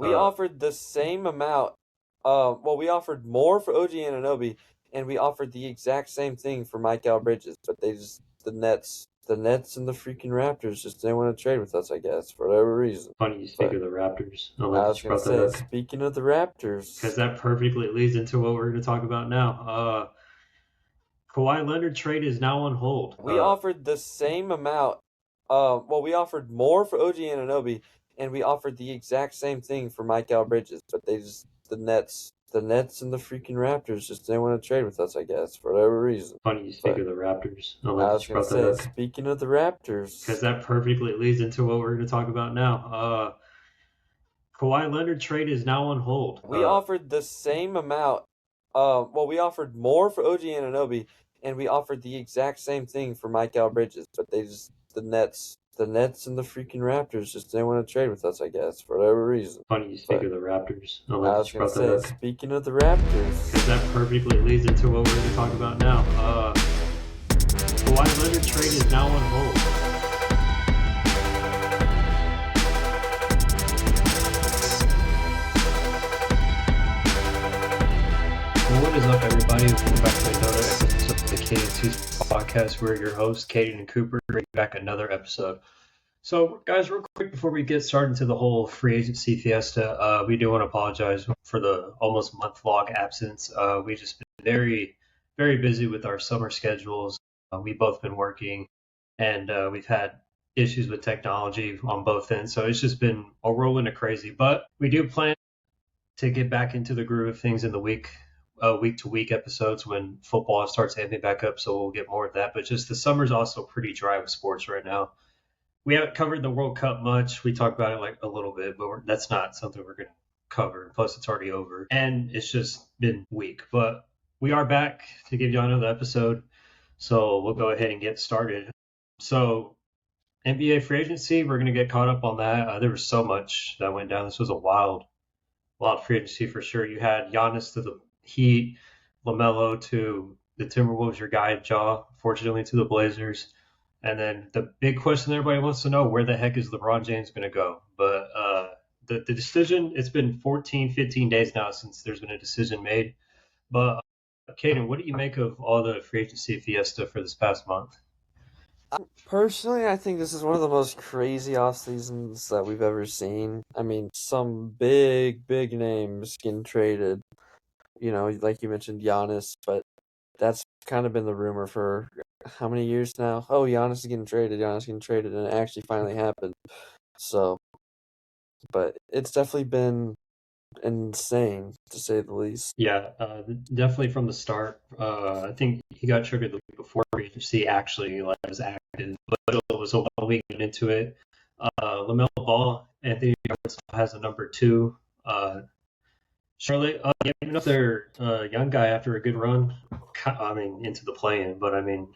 We offered the same amount. We offered more for OG Anunoby, and we offered the exact same thing for Mikal Bridges. But the Nets, and the freaking Raptors just didn't want to trade with us, I guess, for whatever reason. Funny you speak But of the Raptors. I I like was that you gonna brought that say, up speaking of the because Raptors, that perfectly leads into what we're going to talk about now. Kawhi Leonard trade is now on hold. we offered the same amount. We offered more for OG Anunoby, and we offered the exact same thing for Mikal Bridges. But the Nets, and the freaking Raptors just didn't want to trade with us, I guess, for whatever reason. Funny you speak But of the Raptors. I like I that was you gonna brought that say, up speaking of the because Raptors, that perfectly leads into what we're going to talk about now. Kawhi Leonard trade is now on hold. we offered the same amount. We offered more for OG Anunoby, and we offered the exact same thing for Mikal Bridges. But the Nets, and the freaking Raptors just didn't want to trade with us, I guess, for whatever reason. Funny you speak But of the Raptors. I like I that was you gonna brought that say, up speaking of the because that Raptors, perfectly leads into what we're going to talk about now. Kawhi Leonard trade is now on hold. Well, what is up, everybody? Welcome back to another episode of the K&T's podcast. We're your hosts, Kaden and Cooper, bringing back another episode. So, guys, real quick before we get started into the whole free agency fiesta, we do want to apologize for the almost month-long absence. We've just been very, very busy with our summer schedules. We've both been working, and we've had issues with technology on both ends. So it's just been a whirlwind of crazy. But we do plan to get back into the groove of things in the week-to-week episodes when football starts amping back up. So we'll get more of that. But just the summer's also pretty dry with sports right now. We haven't covered the World Cup much. We talked about it like a little bit, but that's not something we're going to cover. Plus, it's already over, and it's just been weak. But we are back to give you another episode, so we'll go ahead and get started. So, NBA free agency, we're going to get caught up on that. There was so much that went down. This was a wild free agency for sure. You had Giannis to the Heat, LaMelo to the Timberwolves, your guy Ja, fortunately to the Blazers. And then the big question everybody wants to know, where the heck is LeBron James going to go? But the decision, it's been 14, 15 days now since there's been a decision made. But Caden, what do you make of all the free agency fiesta for this past month? personally, I think this is one of the most crazy off seasons that we've ever seen. I mean, some big, big names getting traded. Like you mentioned, Giannis, but that's kind of been the rumor for how many years now? Oh, Giannis is getting traded. Giannis is getting traded, and it actually finally happened. So, but it's definitely been insane to say the least. Yeah, definitely from the start. I think he got triggered the week before free agency actually was active, but it was a while we get into it. LaMelo Ball, Anthony Edwards has a number two. Charlotte, giving up their young guy after a good run. I mean, into the play-in, but I mean,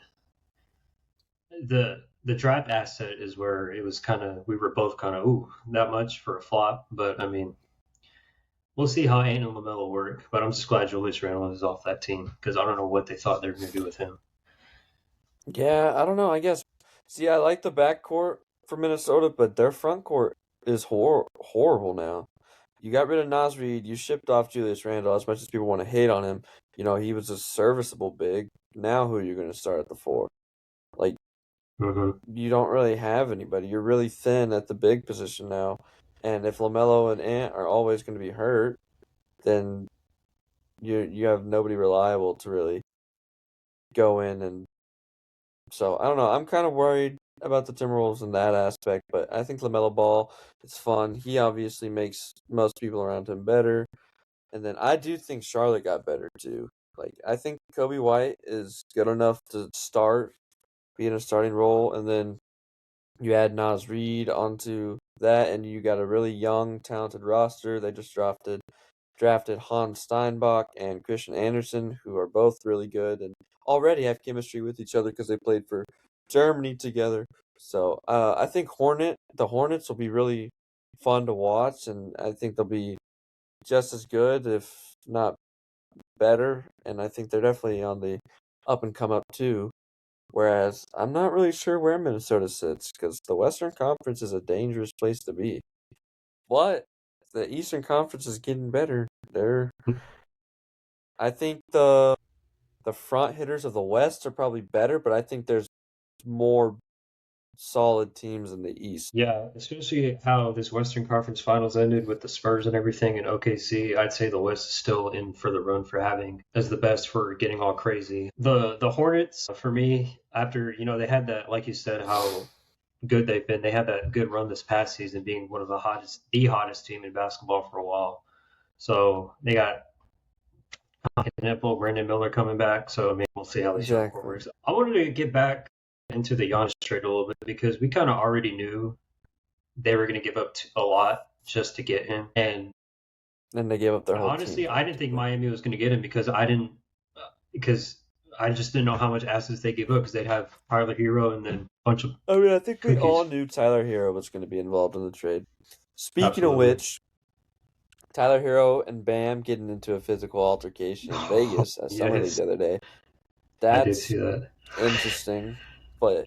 the draft asset is where it was kind of we were both kind of ooh that much for a flop, but I mean we'll see how Ant and LaMelo work. But I'm just glad Julius Randle is off that team because I don't know what they thought they were going to do with him. Yeah, I don't know. I guess. See, I like the backcourt for Minnesota, but their front court is horrible now. You got rid of Nas Reed. You shipped off Julius Randle. As much as people want to hate on him, he was a serviceable big. Now, who are you going to start at the four? Like, you don't really have anybody. You're really thin at the big position now. And if LaMelo and Ant are always going to be hurt, then you have nobody reliable to really go in. And so I don't know. I'm kind of worried about the Timberwolves in that aspect, but I think LaMelo Ball is fun. He obviously makes most people around him better. And then I do think Charlotte got better too. Like, I think Kobe White is good enough to start, be in a starting role, and then you add Nas Reed onto that, and you got a really young, talented roster. They just drafted Hans Steinbach and Christian Anderson, who are both really good and already have chemistry with each other because they played for Germany together. So I think the Hornets will be really fun to watch, and I think they'll be just as good, if not better. And I think they're definitely on the up and come up too. Whereas I'm not really sure where Minnesota sits because the Western Conference is a dangerous place to be. But the Eastern Conference is getting better. I think the front hitters of the West are probably better, but I think there's more solid teams in the East. Yeah, especially how this Western Conference Finals ended with the Spurs and everything and OKC. I'd say the West is still in for the run for having as the best for getting all crazy. The Hornets, for me, after they had that, like you said, how good they've been. They had that good run this past season, being one of the hottest team in basketball for a while. So they got Nipple, Brandon Miller coming back. So I mean, we'll see how this young core works. I wanted to get back into the Giannis trade a little bit because we kind of already knew they were going to give up a lot just to get him, and then they gave up their whole honestly, team. I didn't think Miami was going to get him because I just didn't know how much assets they gave up because they'd have Tyler Hero and then a bunch of. I mean, I think we all knew Tyler Hero was going to be involved in the trade. Speaking of which, Tyler Hero and Bam getting into a physical altercation in Vegas at Summer League the other day. That's I did see that. Interesting, but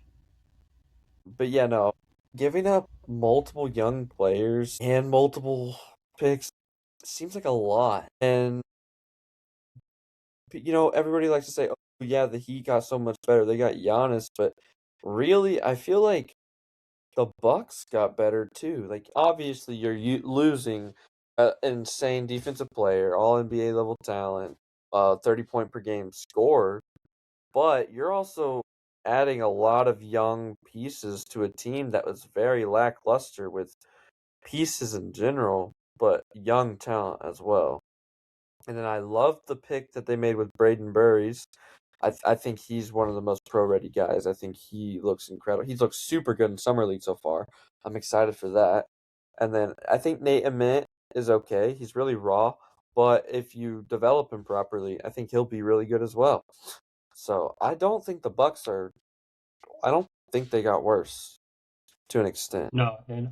yeah, no, giving up multiple young players and multiple picks seems like a lot. And everybody likes to say, "Oh, yeah, the Heat got so much better. They got Giannis," but really, I feel like the Bucks got better too. Like, obviously, you're losing an insane defensive player, all NBA level talent, 30-point per game scorer, but you're also adding a lot of young pieces to a team that was very lackluster with pieces in general, but young talent as well. And then I love the pick that they made with Braden Burries. I think he's one of the most pro-ready guys. I think he looks incredible. He's looked super good in Summer League so far. I'm excited for that. And then I think Nate Ament is okay. He's really raw, but if you develop him properly, I think he'll be really good as well. So I don't think the Bucks I don't think they got worse to an extent. No, and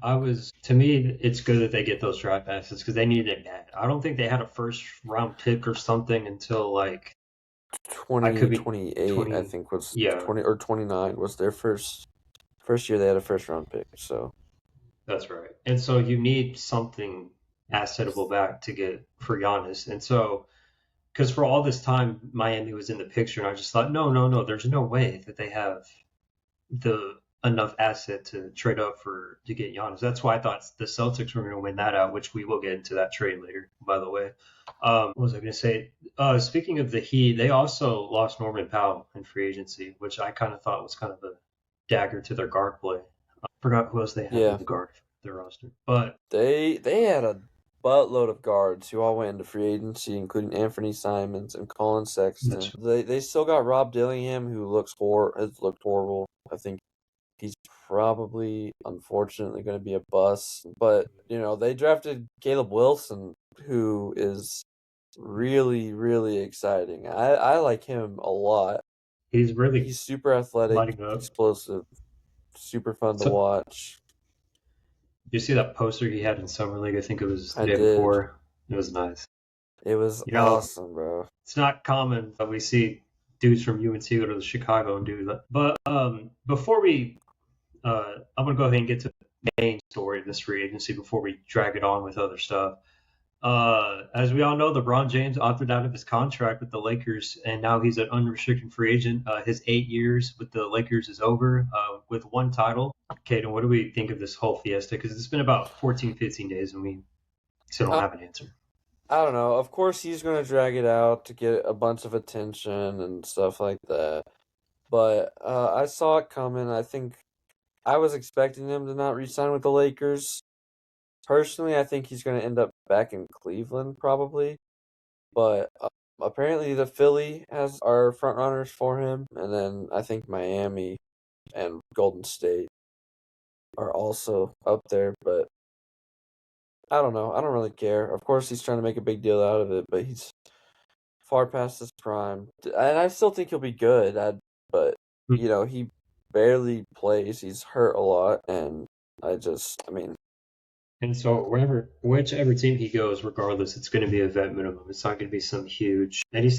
to me, it's good that they get those draft assets because they needed it bad. I don't think they had a first round pick or something until like 2028, I think was 20 or 29 was their first year they had a first round pick. So that's right. And so you need something assetable back to get for Giannis. And so because for all this time Miami was in the picture, and I just thought, no, there's no way that they have enough asset to trade up to get Giannis. That's why I thought the Celtics were going to win that out, which we will get into that trade later, by the way. What was I going to say? Speaking of the Heat, they also lost Norman Powell in free agency, which I kind of thought was kind of a dagger to their guard play. I forgot who else they had in the guard, their roster. But they had a buttload of guards who all went into free agency, including Anthony Simons and Colin Sexton. They still got Rob Dillingham, who has looked horrible. I think he's probably, unfortunately, going to be a bust. But, they drafted Caleb Wilson, who is really, really exciting. I like him a lot. He's super athletic, explosive, super fun to watch. Did you see that poster he had in Summer League? I think it was the day before. It was nice. It was awesome, bro. It's not common that we see dudes from UNC go to Chicago and do that. But before we I'm going to go ahead and get to the main story of this free agency before we drag it on with other stuff. As we all know, LeBron James opted out of his contract with the Lakers, and now he's an unrestricted free agent. His 8 years with the Lakers is over with one title. Caden, what do we think of this whole fiesta? Because it's been about 14, 15 days, and we still don't have an answer. I don't know. Of course, he's going to drag it out to get a bunch of attention and stuff like that. But I saw it coming. I think I was expecting him to not re-sign with the Lakers. Personally, I think he's going to end up back in Cleveland probably. But apparently the Philly are front runners for him. And then I think Miami and Golden State are also up there. But I don't know. I don't really care. Of course, he's trying to make a big deal out of it. But he's far past his prime. And I still think he'll be good. But, he barely plays. He's hurt a lot. And And so whichever team he goes, regardless, it's going to be a vet minimum. It's not going to be some huge. And he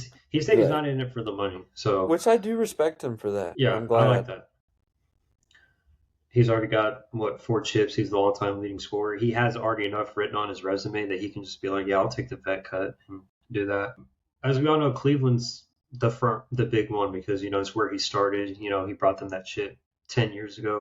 said he's not in it for the money. So which I do respect him for that. Yeah, I'm glad. I like that. He's already got what 4 chips. He's the all-time leading scorer. He has already enough written on his resume that he can just be like, yeah, I'll take the vet cut and do that. As we all know, Cleveland's the big one because it's where he started. He brought them that shit 10 years ago.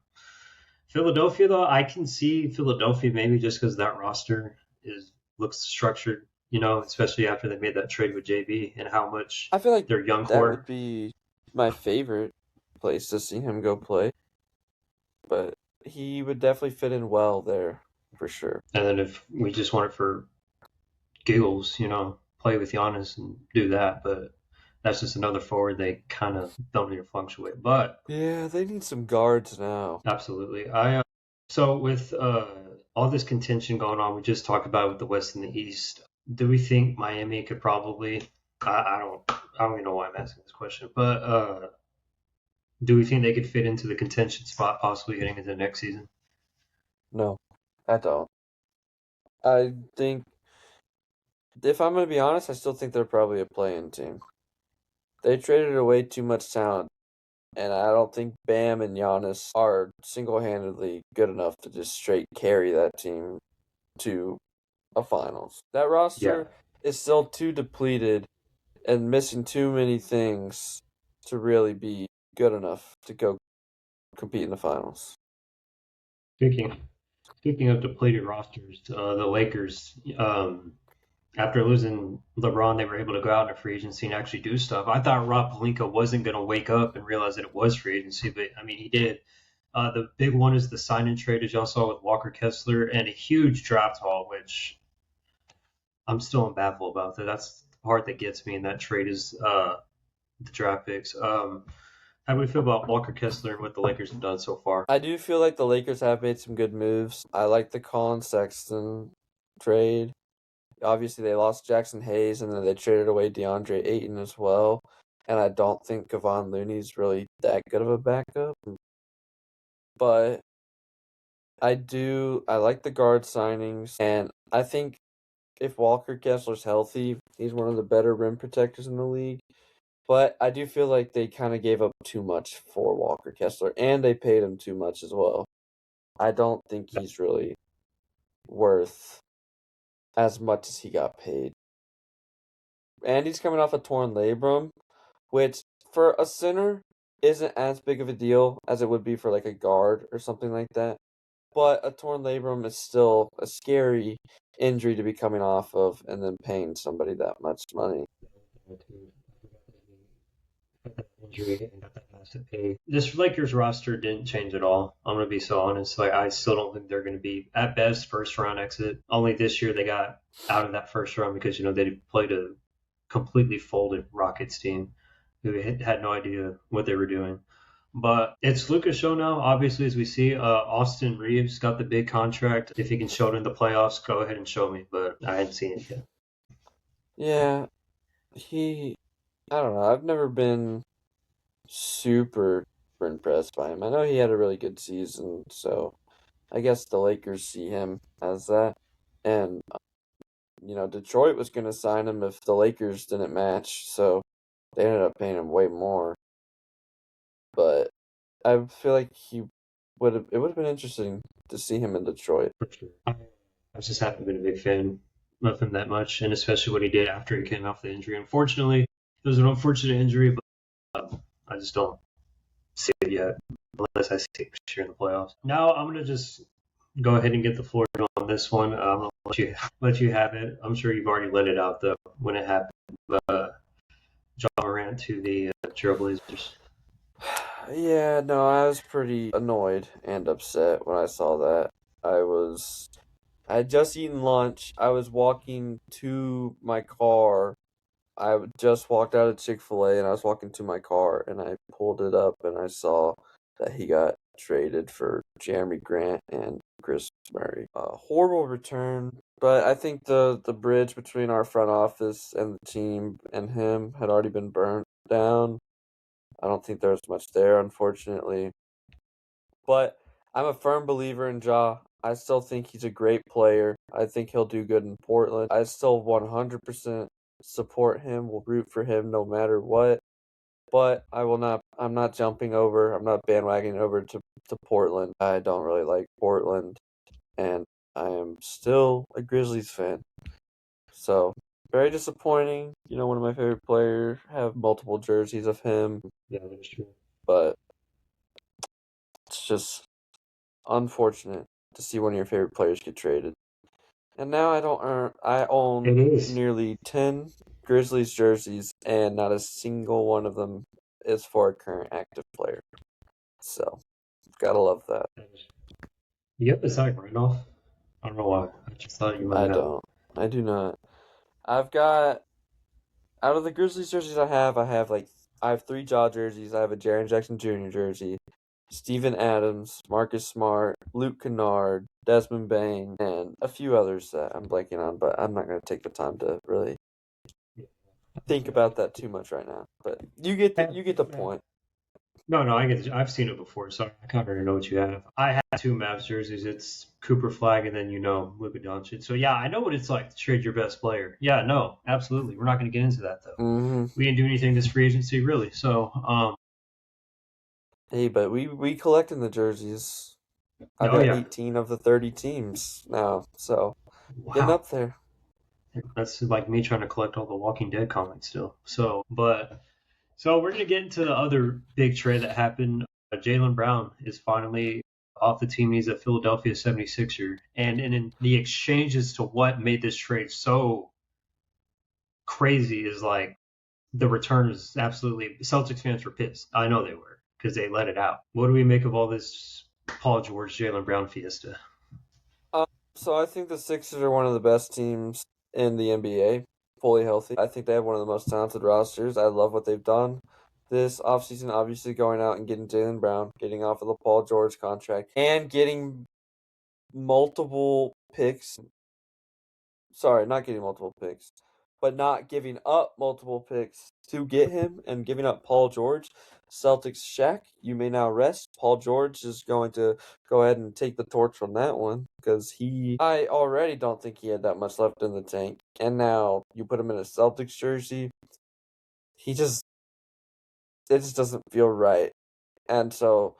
Philadelphia, though, I can see Philadelphia maybe just because that roster is looks structured. Especially after they made that trade with JB and how much I feel like their young that would core. be my favorite place to see him go play, but he would definitely fit in well there for sure. And then if we just want it for giggles, play with Giannis and do that. But that's just another forward they kind of don't need to fluctuate. But Yeah, they need some guards now. absolutely, so with all this contention going on, we just talked about with the West and the East. Do we think Miami could probably? I don't even know why I'm asking this question, but do we think they could fit into the contention spot possibly getting into next season? No, I don't. I think, if I'm going to be honest, I still think they're probably a play-in team. They traded away too much talent, and I don't think Bam and Giannis are single-handedly good enough to just straight carry that team to a finals. That Yeah, roster is still too depleted and missing too many things to really be good enough to go compete in the finals. speaking speaking of depleted rosters, the Lakers, after losing LeBron, they were able to go out in a free agency and actually do stuff. I thought Rob Pelinka wasn't going to wake up and realize that it was free agency, but I mean, he did. The big one is the sign and trade, as y'all saw with Walker Kessler, and a huge draft haul, which I'm still baffled about. That's the part that gets me in that trade is the draft picks. How do we feel about Walker Kessler and what the Lakers have done so far? I do feel like the Lakers have made some good moves. I like the Colin Sexton trade. Obviously, they lost Jackson Hayes, and then they traded away DeAndre Ayton as well. And I don't think Kevon Looney's really that good of a backup. But I like the guard signings, and I think if Walker Kessler's healthy, he's one of the better rim protectors in the league. But I do feel like they kind of gave up too much for Walker Kessler, and they paid him too much as well. I don't think he's really worth as much as he got paid. And he's coming off a torn labrum, which for a center isn't as big of a deal as it would be for like a guard or something like that. But a torn labrum is still a scary injury to be coming off of and then paying somebody that much money. Injury and got that massive pay. This Lakers roster didn't change at all. I'm gonna be so honest. Like I still don't think they're gonna be at best first round exit. Only this year they got out of that first round because they played a completely folded Rockets team who had no idea what they were doing. But it's Luka's show now. Obviously, as we see, Austin Reeves got the big contract. If he can show it in the playoffs, go ahead and show me. But I hadn't seen it yet. Yeah, I don't know. I've never been super impressed by him. I know he had a really good season, so I guess the Lakers see him as that. And, Detroit was going to sign him if the Lakers didn't match, so they ended up paying him way more. But I feel like it would have been interesting to see him in Detroit. For sure. I just haven't been a big fan of him that much, and especially what he did after he came off the injury. Unfortunately, it was an unfortunate injury, but I just don't see it yet unless I see it this year in the playoffs. Now I'm gonna just go ahead and get the floor on this one. I'm gonna let you have it. I'm sure you've already let it out though when it happened. But Ja Morant to the Trailblazers. Yeah, no, I was pretty annoyed and upset when I saw that. I had just eaten lunch. I was walking to my car. Just walked out of Chick-fil-A and I was walking to my car and I pulled it up and I saw that he got traded for Jeremy Grant and Chris Murray. A horrible return, but I think the bridge between our front office and the team and him had already been burnt down. I don't think there's much there, unfortunately. But I'm a firm believer in Ja. I still think he's a great player. I think he'll do good in Portland. I still 100% support him, will root for him no matter what. but I'm not jumping over. I'm not bandwagoning over to Portland. I don't really like Portland, and I am still a Grizzlies fan. So very disappointing. One of my favorite players. Have multiple jerseys of him. Yeah, that's true. But it's just unfortunate to see one of your favorite players get traded. And now I own nearly 10 Grizzlies jerseys, and not a single one of them is for a current active player. So, gotta love that. You have the Zach Randolph? I don't know why. I just thought you might have. I do not. I've got, out of the Grizzlies jerseys I have 3 Ja jerseys. I have a Jaren Jackson Jr. jersey, Steven Adams, Marcus Smart, Luke Kennard, Desmond Bane, and a few others that I'm blanking on, but I'm not going to take the time to really think about that too much right now. But you get the point. No, I get it. I've seen it before, so I kind of already know what you have. I have 2 Mavs jerseys. It's Cooper Flag and then Luka Doncic. So yeah, I know what it's like to trade your best player. Yeah, no, absolutely. We're not going to get into that though. Mm-hmm. We didn't do anything this free agency really. So hey, but we collecting the jerseys. I got 18 of the 30 teams now, so getting up there. That's like me trying to collect all the Walking Dead comics still. So we're going to get into the other big trade that happened. Jaylen Brown is finally off the team. He's a Philadelphia 76er. And in the exchanges to what made this trade so crazy is like the return is absolutely – Celtics fans were pissed. I know they were because they let it out. What do we make of all this Paul George, Jaylen Brown fiesta? So I think the Sixers are one of the best teams in the NBA. Fully healthy. I think they have one of the most talented rosters. I love what they've done this offseason, obviously going out and getting Jaylen Brown, getting off of the Paul George contract, and getting multiple picks. Sorry, not getting multiple picks, but not giving up multiple picks to get him and giving up Paul George. Celtics Shaq, you may now rest. Paul George is going to go ahead and take the torch from that one because I already don't think he had that much left in the tank. And now you put him in a Celtics jersey. It just doesn't feel right. And so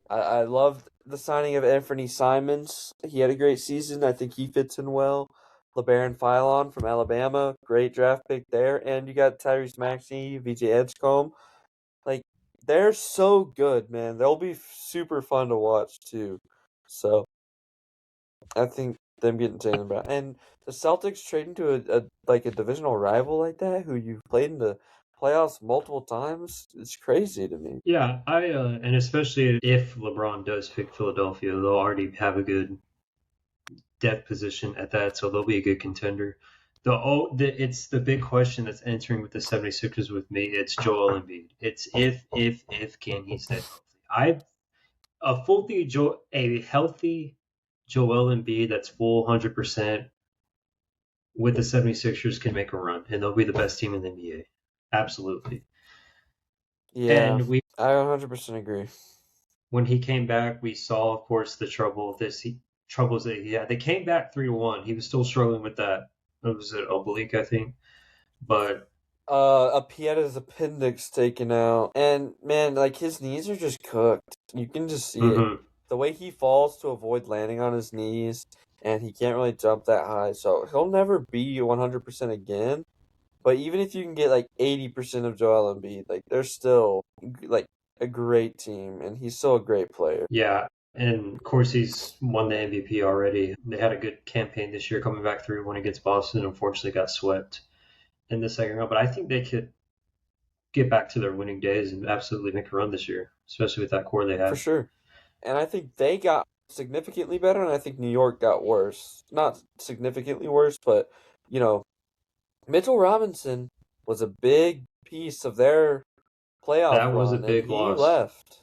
I loved the signing of Anthony Simons. He had a great season. I think he fits in well. LeBaron Philon from Alabama, great draft pick there. And you got Tyrese Maxey, VJ Edgecombe. Like, they're so good, man. They'll be super fun to watch, too. So, I think them getting Jaylen Brown. And the Celtics trading to a divisional rival like that, who you've played in the playoffs multiple times, it's crazy to me. Yeah, and especially if LeBron does pick Philadelphia, they'll already have a good depth position at that, so they'll be a good contender. It's the big question that's entering with the 76ers with me. It's Joel Embiid. It's if can he stay healthy? A healthy Joel Embiid that's full 100% with the 76ers can make a run, and they'll be the best team in the NBA. Absolutely. Yeah, and I 100% agree. When he came back, we saw, of course, the troubles that he had. They came back 3-1. He was still struggling with that. What was it, oblique, I think? But he had his appendix taken out, and man, like his knees are just cooked. You can just see it. The way he falls to avoid landing on his knees, and he can't really jump that high, so he'll never be 100% again. But even if you can get like 80% of Joel Embiid, like they're still like a great team, and he's still a great player. Yeah, and of course he's won the MVP already. They had a good campaign this year, coming back 3-1 against Boston. Unfortunately, got swept in the second round, but I think they could get back to their winning days and absolutely make a run this year, especially with that core they have. For sure. And I think they got significantly better, and I think New York got worse. Not significantly worse, but Mitchell Robinson was a big piece of their playoff run. That was a big loss. He left.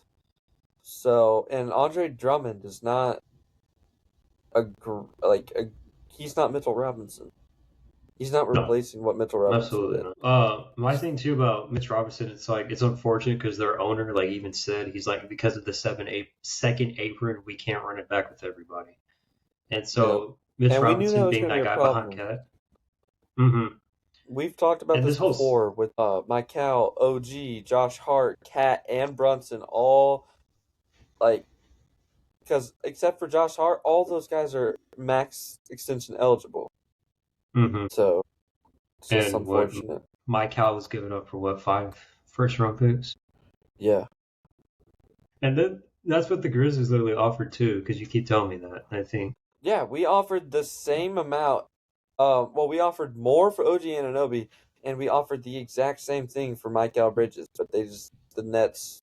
So, and Andre Drummond is not he's not Mitchell Robinson. He's not replacing what Mitchell Robinson absolutely did. My thing too about Mitch Robinson, it's unfortunate because their owner even said he's because of the second apron, we can't run it back with everybody. And so Mitch Robinson being that guy behind Cat. we've talked about And this this whole before with Mike Cal, OG, Josh Hart, Cat, and Brunson, all like because except for Josh Hart, all those guys are max extension eligible. Mhm. So it's just And what unfortunate. Mike Cal was giving up for what, 5 first-round picks? Yeah. And then that's what the Grizzlies literally offered too, because you keep telling me that. I think. Yeah, we offered the same amount. Well, we offered more for OG Anunoby, and we offered the exact same thing for Mike Bridges, but the Nets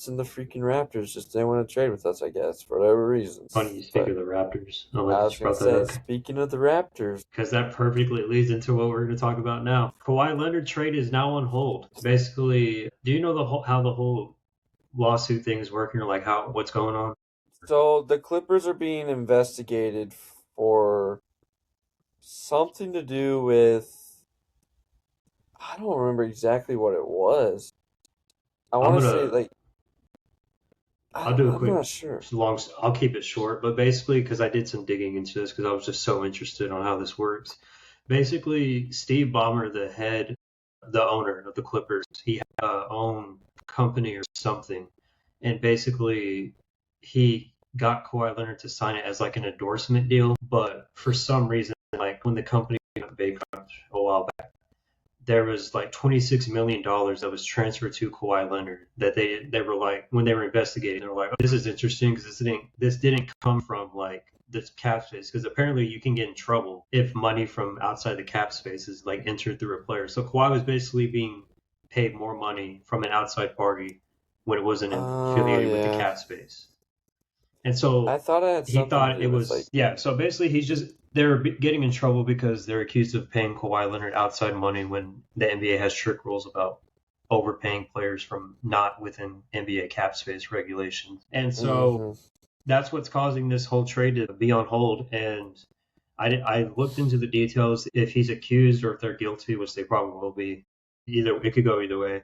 and the freaking Raptors just didn't want to trade with us, I guess, for whatever reasons. Funny you speak But of the Raptors. I like I that was you gonna brought that say, up. speaking of the Raptors, Because that perfectly leads into what we're going to talk about now. Kawhi Leonard trade is now on hold. Basically, do you know how the whole lawsuit thing is working, or like what's going on? so the Clippers are being investigated for something to do with I don't remember exactly what it was. I I'm want to say gonna like I'll do a I'm quick not sure. long. I'll keep it short, but basically, because I did some digging into this, because I was just so interested on how this works. Basically, Steve Ballmer, the owner of the Clippers, he had a own company or something, and basically he got Kawhi Leonard to sign it as like an endorsement deal. But for some reason, like when the company went bankrupt a while back, there was like $26 million that was transferred to Kawhi Leonard that they were like when they were investigating, they were like, oh, this is interesting because this didn't come from like this cap space, because apparently you can get in trouble if money from outside the cap space is like entered through a player. So Kawhi was basically being paid more money from an outside party when it wasn't Oh affiliated with the yeah. cap space. And I so thought it had he something to thought it do with like was, yeah. So basically, they're getting in trouble because they're accused of paying Kawhi Leonard outside money when the NBA has strict rules about overpaying players from not within NBA cap space regulations. And so hmm that's what's causing this whole trade to be on hold. And I looked into the details. If he's accused or if they're guilty, which they probably will be, it could go either way.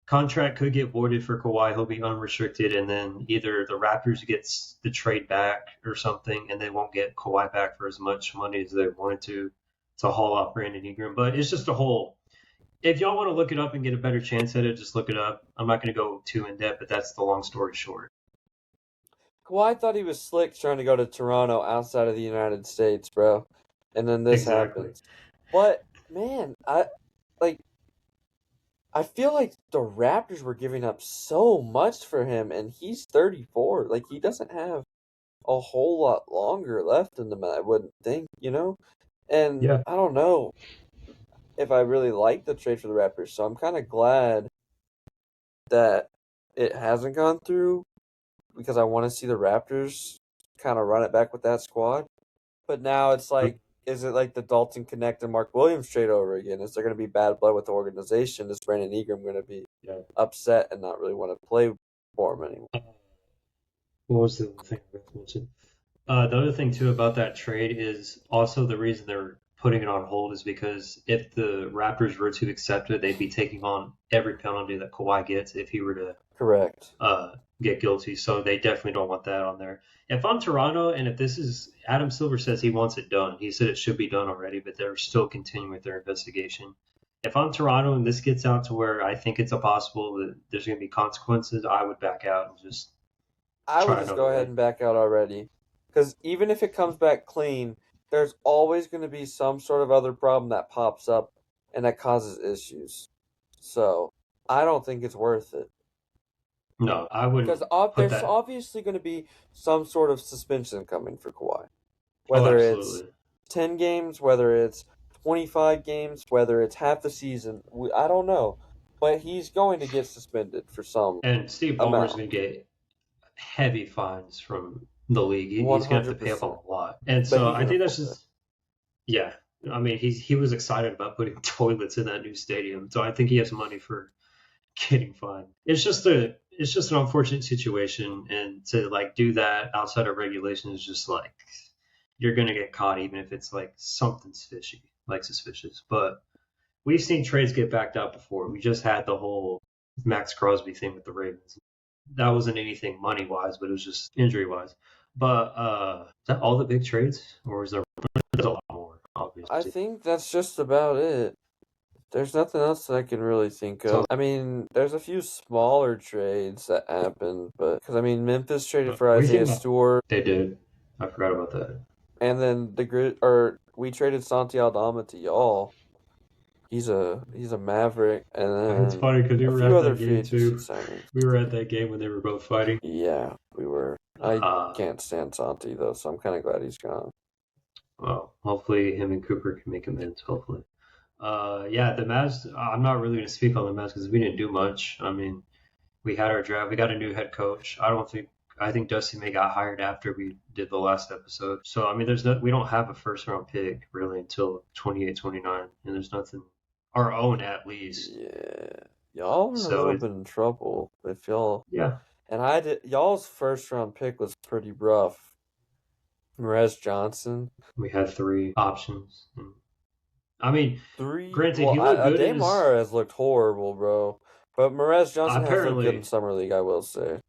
Contract could get voided for Kawhi. He'll be unrestricted, and then either the Raptors gets the trade back or something, and they won't get Kawhi back for as much money as they wanted to haul off Brandon Ingram. But it's just a whole. If y'all want to look it up and get a better chance at it, just look it up. I'm not going to go too in depth, but that's the long story short. Kawhi thought he was slick trying to go to Toronto outside of the United States, bro. And then this Exactly. happens. But man, like I feel like the Raptors were giving up so much for him and he's 34. Like he doesn't have a whole lot longer left in him, I wouldn't think, you know? And Yeah. I don't know if I really like the trade for the Raptors, so I'm kind of glad that it hasn't gone through because I want to see the Raptors kind of run it back with that squad. But now it's like, is it like the Dalton Connect and Mark Williams trade over again? Is there going to be bad blood with the organization? Is Brandon Ingram going to be Yeah. upset and not really want to play for him anymore? What was the other thing I forgot to mention? The other thing too about that trade is also the reason they're putting it on hold is because if the Raptors were to accept it, they'd be taking on every penalty that Kawhi gets if he were to Correct. get guilty. So they definitely don't want that on there. If I'm Toronto, and if this is Adam Silver says he wants it done, he said it should be done already, but they're still continuing with their investigation. If I'm Toronto and this gets out to where I think it's a possible that there's going to be consequences, I would back out and just I would try just another go ahead way. and back out already. Because even if it comes back clean, there's always going to be some sort of other problem that pops up and that causes issues. So I don't think it's worth it. No, I Because wouldn't put there's that. obviously going to be some sort of suspension coming for Kawhi. Oh, Whether it's absolutely. 10 games, whether it's 25 games, whether it's half the season, I don't know. But he's going to get suspended for some And Steve Ballmer's amount. going to get heavy fines from the league. He's going to have to pay up a 100%. lot. And But so he I can think afford that's that. just, yeah. I mean, he was excited about putting toilets in that new stadium. So I think he has money for getting fined. It's just an unfortunate situation, and to like do that outside of regulation is just like you're gonna get caught even if it's like something's fishy, like suspicious. But we've seen trades get backed out before. We just had the whole Max Crosby thing with the Ravens. That wasn't anything money wise, but it was just injury wise. But is that all the big trades, or is there's a lot more? I think that's just about it. There's nothing else that I can really think of. I mean, there's a few smaller trades that happened, but because I mean, Memphis traded for Isaiah Stewart. They did. I forgot about that. And then we traded Santi Aldama to y'all. He's a Maverick, and then it's funny because we were at that game too. Signings. We were at that game when they were both fighting. Yeah, we were. I can't stand Santi though, so I'm kind of glad he's gone. Well, hopefully him and Cooper can make amends. Hopefully. Yeah, the Mavs. I'm not really going to speak on the Mavs because we didn't do much. I mean, we had our draft. We got a new head coach. I think Dusty May got hired after we did the last episode. So I mean, we don't have a first round pick really until 28, 29, and there's nothing our own at least. Yeah, y'all are a little bit in trouble if y'all. Yeah. And y'all's first round pick was pretty rough. Merez Johnson. We had 3 options. I mean, 3. Granted, he looked good. Damar has looked horrible, bro. But Merez Johnson has looked good in Summer League, I will say.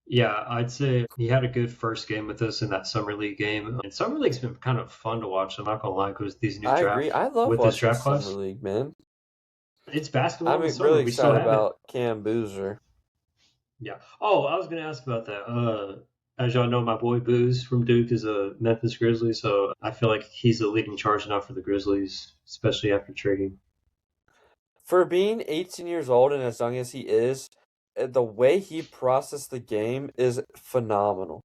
Yeah, I'd say he had a good first game with us in that Summer League game. And Summer League's been kind of fun to watch. I'm not gonna lie, because these new drafts. I agree. I love watching draft Summer League, man. It's basketball. I'm really excited about Cam Boozer. Yeah. Oh, I was gonna ask about that. As y'all know, my boy Booze from Duke is a Memphis Grizzly, so I feel like he's the leading charge now for the Grizzlies, especially after trading. For being 18 years old and as young as he is, the way he processed the game is phenomenal.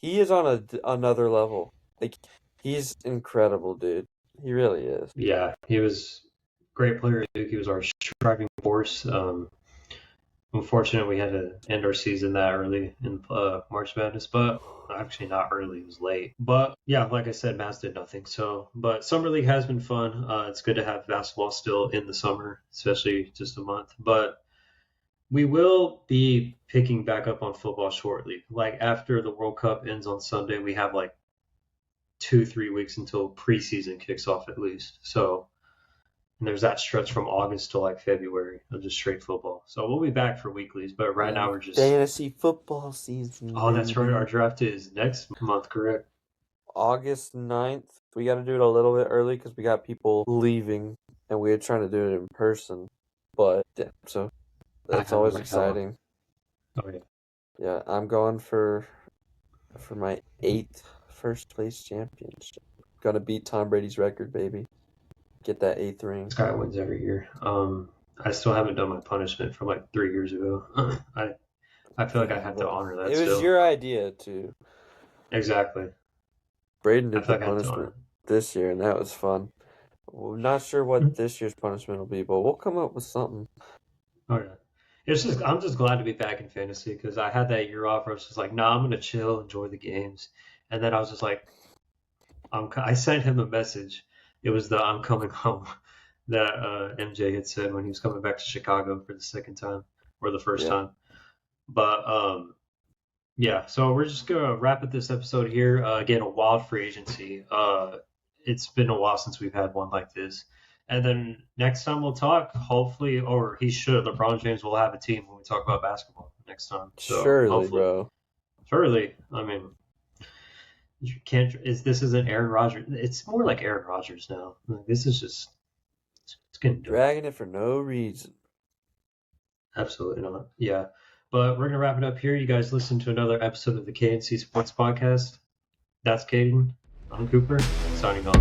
He is on another level. Like, he's incredible, dude. He really is. Yeah, he was a great player at Duke. He was our driving force. Unfortunately, we had to end our season that early in March Madness, but actually not early, it was late. But yeah, like I said, Mavs did nothing. But Summer League has been fun. It's good to have basketball still in the summer, especially just a month. But we will be picking back up on football shortly. Like after the World Cup ends on Sunday, we have like 2-3 weeks until preseason kicks off at least. And there's that stretch from August to like February of just straight football. So we'll be back for weeklies, but right now we're just fantasy football season. Oh, that's right. Our draft is next month, correct? August 9th. We got to do it a little bit early because we got people leaving, and we were trying to do it in person. But yeah, so that's always exciting. Oh yeah. Yeah, I'm going for my 8th first place championship. Gonna beat Tom Brady's record, baby. Get that 8th ring. This guy wins every year. I still haven't done my punishment from like 3 years ago. I feel like I have to honor that. It was your idea too. Exactly. Braden did the punishment this year, and that was fun. We're not sure what this year's punishment will be, but we'll come up with something. Oh yeah. I'm just glad to be back in fantasy because I had that year off where I was just like, nah, I'm gonna chill, enjoy the games, and then I was just like, I sent him a message. It was the I'm coming home that MJ had said when he was coming back to Chicago for the second time or the first time. But yeah, so we're just going to wrap up this episode here. Again, a wild free agency. It's been a while since we've had one like this. And then next time we'll talk, hopefully, or LeBron James will have a team when we talk about basketball next time. So surely, bro. Surely. I mean, you can't. This isn't Aaron Rodgers. It's more like Aaron Rodgers now. This is just. It's getting dragging it for no reason. Absolutely not. Yeah, but we're gonna wrap it up here. You guys listen to another episode of the KNC Sports Podcast. That's Caden. I'm Cooper. Signing off.